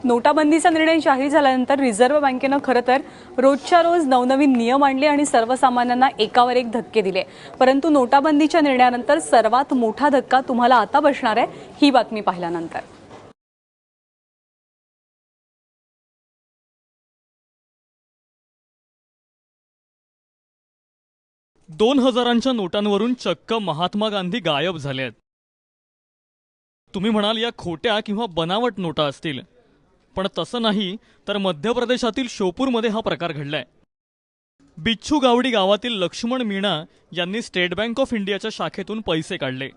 नोटाबंदीचा निर्णय जाहीर झाल्यानंतर रिझर्व्ह बँकेनं खरं तर रोजच्या रोज नवनवीन नियम आणले आणि सर्वसामान्यांना एकावर एक धक्के दिले। परंतु नोटाबंदीच्या निर्णयानंतर सर्वात मोठा धक्का तुम्हाला आता बसणार आहे ही बातमी पाहिल्यानंतर। 2000च्या नोटांवरून चक्क महात्मा गांधी गायब झाले आहेत। तुम्ही म्हणाल या खोट्या किंवा बनावट नोटा असतील, पण तसं नाही तर मध्य प्रदेशातील शोपूरमध्ये हा प्रकार घडलाय। बिच्छू गावडी गावातील लक्ष्मण मीणा यांनी स्टेट बँक ऑफ इंडियाच्या शाखेतून पैसे काढले।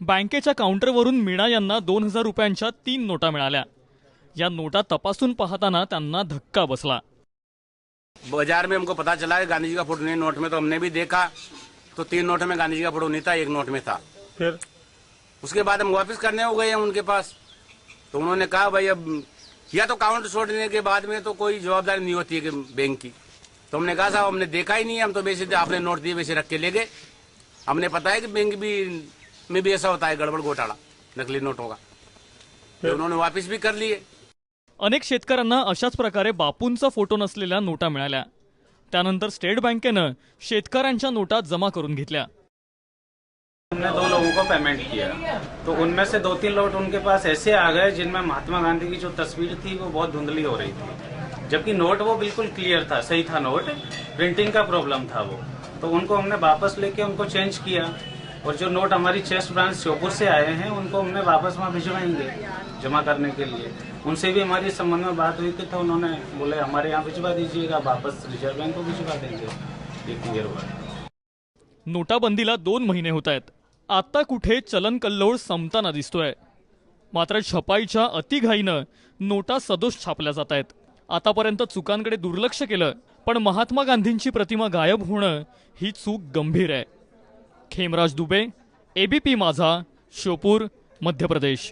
बँकेच्या काउंटरवरून मीणा यांना 2000 रुपयांच्या 3 नोटा मिळाल्या। या नोटा तपासून पाहताना त्यांना धक्का बसला। बाजार में हमको पता चला है गांधी जी का फोटो नहीं नोट में, तो हमने भी देखा तो 3 नोट में गांधी जी का फोटो नहीं था, 1 नोट में था। फिर उसके बाद हम वापस करने हो गए हैं उनके पास, तो उन्होंने कहा भाई अब या तो काउंटर छोड़ने के बाद में तो कोई जवाबदारी नहीं होती है कि बैंक की। तो हमने कहा साहब हमने देखा ही नहीं है, हम तो वैसे आपने नोट दिए वैसे रख के ले गए। हमने पता है कि बैंक में भी ऐसा होता है गड़बड़ घोटाला नकली नोटों का, तो उन्होंने वापस भी कर लिए। अनेक शेतकऱ्यांना अशाच प्रकारे बापूंचा फोटो नसलेल्या नोटा मिळाल्या। त्यानंतर स्टेट बँकेनं शेतकऱ्यांच्या नोटा जमा करून घेतल्या। हमने 2 लोगों को पेमेंट किया, तो उनमें से 2-3 लोग उनके पास ऐसे आ गए जिनमें महात्मा गांधी की जो तस्वीर थी वो बहुत धुंधली हो रही थी, जबकि नोट वो बिल्कुल क्लियर था, सही था नोट, प्रिंटिंग का प्रॉब्लम था वो। तो उनको हमने वापस लेके उनको चेंज किया, और जो नोट हमारी चेस्ट ब्रांच श्योपुर से आए हैं उनको हमने वापस वहाँ भिजवाएंगे जमा करने के लिए। उनसे भी हमारी इस संबंध में बात हुई थी, तो उन्होंने बोले हमारे यहाँ भिजवा दीजिएगा, वापस रिजर्व बैंक को भिजवा देंगे। ये क्लियर हुआ। नोटाबंदीला 2 महिने होत आहेत। आता कुठे चलन कल्लोळ संपताना दिसतोय, मात्र छपाईच्या अतिघाईनं नोटा सदोष छापल्या जात आहेत। आतापर्यंत चुकांकडे दुर्लक्ष केलं, पण महात्मा गांधींची प्रतिमा गायब होणं ही चूक गंभीर आहे। खेमराज दुबे, एबीपी माझा, शोपूर, मध्य प्रदेश।